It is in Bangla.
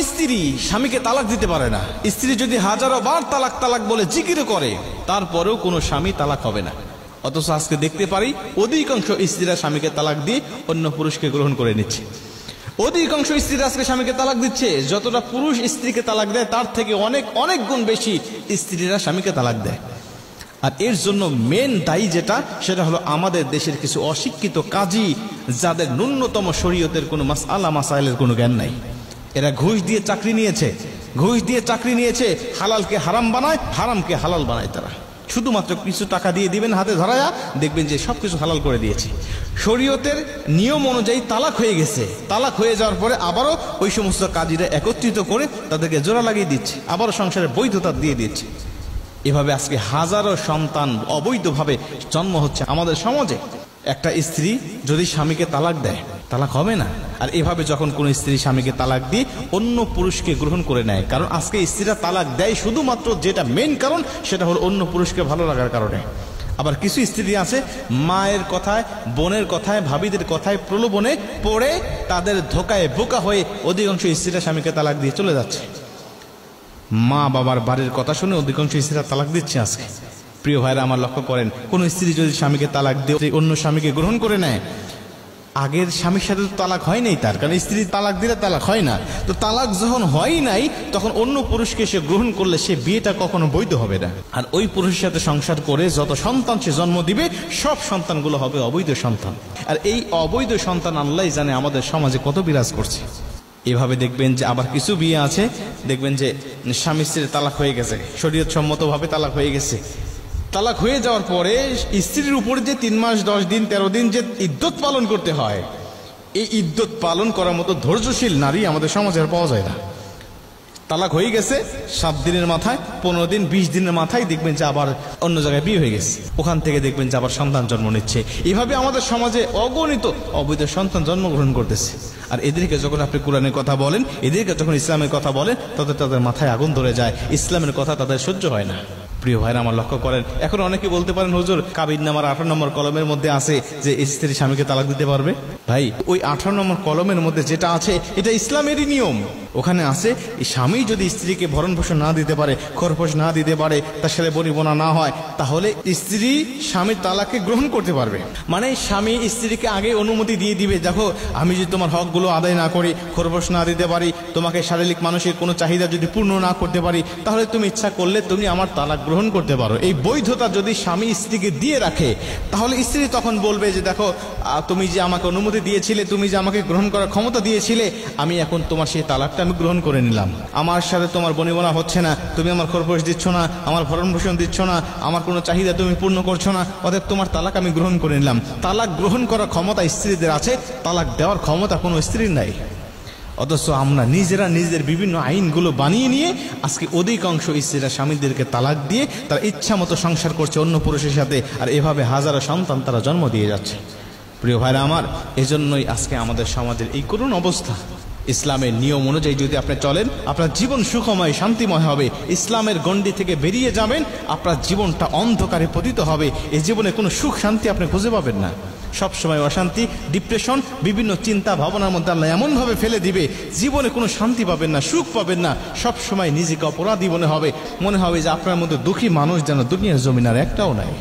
স্ত্রী স্বামীকে তালাক দিতে পারে না। স্ত্রী যদি হাজারো বার তালাক তালাক বলে জিকির করে, তারপরেও কোনো স্বামী তালাক হবে না। অথচ আজকে দেখতে পারি অধিকাংশ স্ত্রীরা স্বামীকে তালাক দিয়ে অন্য পুরুষকে গ্রহণ করে নিচ্ছে। অধিকাংশ স্ত্রীরা আজকে স্বামীকে তালাক দিচ্ছে। যতটা পুরুষ স্ত্রীকে তালাক দেয় তার থেকে অনেক অনেক গুণ বেশি স্ত্রীরা স্বামীকে তালাক দেয়। আর এর জন্য মেন দায়ী যেটা, সেটা হলো আমাদের দেশের কিছু অশিক্ষিত কাজী, যাদের ন্যূনতম শরীয়তের কোনো মাসআলা মাসাইলের কোনো জ্ঞান নাই। এরা ঘুষ দিয়ে চাকরি নিয়েছে, হালালকে হারাম বানায়, হারামকে হালাল বানায়। তারা শুধুমাত্র কিছু টাকা দিয়ে দিবেন হাতে ধরায়া, দেখবেন যে সবকিছু হালাল করে দিয়েছে। শরীয়তের নিয়ম অনুযায়ী তালাক হয়ে গেছে, তালাক হয়ে যাওয়ার পরে আবারও ওই সমস্ত কাজীরা একত্রিত করে তাদেরকে জোড়া লাগিয়ে দিচ্ছে, আবারও সংসারের বৈধতা দিয়ে দিচ্ছে। এভাবে আজকে হাজারো সন্তান অবৈধভাবে জন্ম হচ্ছে আমাদের সমাজে। একটা স্ত্রী যদি স্বামীকে তালাক দেয়, তালাক হবে না। আর এভাবে যখন কোন স্ত্রী স্বামীকে তালাক দিয়ে অন্য পুরুষকে গ্রহণ করে নেয়, কারণ আজকে স্ত্রীরা তালাক দেয় শুধুমাত্র যেটা মেন কারণ, সেটা হলো অন্য পুরুষকে ভালো লাগার কারণে। আবার কিছু স্ত্রী আছে মায়ের কথায়, বোনের কথায়, ভাবিদের কথায় প্রলোভনে পড়ে তাদের ধোকায় বোকা হয়ে অধিকাংশ স্ত্রীরা স্বামীকে তালাক দিয়ে চলে যাচ্ছে। মা বাবার বাড়ির কথা শুনে অধিকাংশ স্ত্রীরা তালাক দিচ্ছে আজকে। প্রিয় ভাইরা আমার, লক্ষ্য করেন, কোন স্ত্রী যদি স্বামীকে তালাক দিয়ে অন্য স্বামীকে গ্রহণ করে নেয়, আগের স্বামীর সাথে তো তালাক হয় নাই তার, কারণ স্ত্রী তালাক দিলে তালাক হয় না। তো তালাক যখন হয় নাই, তখন অন্য পুরুষকে সে গ্রহণ করলে সে বিয়েটা কখনো বৈধ হবে না। আর ওই পুরুষের সাথে সংসার করে যত সন্তান সে জন্ম দিবে, সব সন্তানগুলো হবে অবৈধ সন্তান। আর এই অবৈধ সন্তান আল্লাহ জানে আমাদের সমাজে কত বিরাজ করছে। এভাবে দেখবেন যে আবার কিছু বিয়ে আছে, দেখবেন যে স্বামী স্ত্রীর তালাক হয়ে গেছে, শরীয়ত সম্মতভাবে তালাক হয়ে গেছে। তালাক হয়ে যাওয়ার পরে স্ত্রীর উপরে যে 3 মাস 10 দিন 13 দিন যে ইদ্যত পালন করতে হয়, এই ইদ্যত পালন করার মতো ধৈর্যশীল নারী আমাদের সমাজে আর পাওয়া যায় না। তালাক হয়ে গেছে 7 দিনের মাথায়, 15 দিন 20 দিনের মাথায় দেখবেন যে আবার অন্য জায়গায় বিয়ে হয়ে গেছে, ওখান থেকে দেখবেন যে আবার সন্তান জন্ম নিচ্ছে। এভাবে আমাদের সমাজে অগণিত অবৈধ সন্তান জন্মগ্রহণ করতেছে। আর এদেরকে যখন আপনি কোরআনের কথা বলেন, এদেরকে যখন ইসলামের কথা বলেন, তাদের মাথায় আগুন ধরে যায়, ইসলামের কথা তাদের সহ্য হয় না। প্রিয় ভাইরা আমার, লক্ষ্য করেন, এখন অনেকে বলতে পারেন, হুজুর কাবির নামার 18 নম্বর কলমের মধ্যে আছে যে স্ত্রী স্বামীকে তালাক দিতে পারবে। ভাই, ওই 18 নম্বর কলমের মধ্যে যেটা আছে এটা ইসলামেরই নিয়ম। ওখানে আছে স্বামী যদি স্ত্রীকে ভরণ পোষণ না দিতে পারে, খরপোশ না দিতে পারে, তার সাথে বনিবনা না হয়, তাহলে স্ত্রী স্বামীর তালাককে গ্রহণ করতে পারবে। মানে স্বামী স্ত্রীকে আগে অনুমতি দিয়ে দিবে, দেখো আমি যদি তোমার হকগুলো আদায় না করি, খরপোশ না দিতে পারি, তোমাকে শারীরিক মানসিক কোনো চাহিদা যদি পূর্ণ না করতে পারি, তাহলে তুমি ইচ্ছা করলে তুমি আমার তালাক গ্রহণ করতে পারো। এই বৈধতা যদি স্বামী স্ত্রীকে দিয়ে রাখে, তাহলে স্ত্রী তখন বলবে যে দেখো তুমি যে আমাকে অনুমতি দিয়েছিলে, তুমি যে আমাকে গ্রহণ করার ক্ষমতা দিয়েছিলে, আমি এখন তোমার সেই তালাকটা আমি গ্রহণ করে নিলাম। আমার সাথে তোমার বনিবনা হচ্ছে না, তুমি আমার খরপোশ দিচ্ছ না, আমার ভরণ পোষণ দিচ্ছ না, আমার কোনো চাহিদা তুমি পূর্ণ করছো না, অতএব তোমার তালাক আমি গ্রহণ করে নিলাম। তালাক গ্রহণ করার ক্ষমতা স্ত্রীদের আছে, তালাক দেওয়ার ক্ষমতা কোনো স্ত্রীর নাই। অথচ আমরা নিজেরা নিজেদের বিভিন্ন আইনগুলো বানিয়ে নিয়ে আজকে অধিকাংশ স্ত্রীরা স্বামীদেরকে তালাক দিয়ে তারা ইচ্ছা মতো সংসার করছে অন্য পুরুষের সাথে, আর এভাবে হাজারো সন্তান তারা জন্ম দিয়ে যাচ্ছে। প্রিয় ভাইরা আমার, এজন্যই আজকে আমাদের সমাজের এই করুণ অবস্থা। ইসলামের নিয়ম অনুযায়ী যদি আপনি চলেন, আপনার জীবন সুখময় শান্তিময় হবে, ইসলামের গণ্ডি থেকে বেরিয়ে যাবেন, আপনার জীবনটা অন্ধকারে পতিত হবে। এই জীবনে কোনো সুখ শান্তি আপনি খুঁজে পাবেন না, সবসময় অশান্তি, ডিপ্রেশন, বিভিন্ন চিন্তা ভাবনার মধ্যে আল্লাহ এমনভাবে ফেলে দিবে, জীবনে কোনো শান্তি পাবেন না, সুখ পাবেন না, সবসময় নিজেকে অপরাধী মনে হবে যে আপনার মধ্যে দুঃখী মানুষ যেন দুনিয়ার জমিন আর একটাও নাই।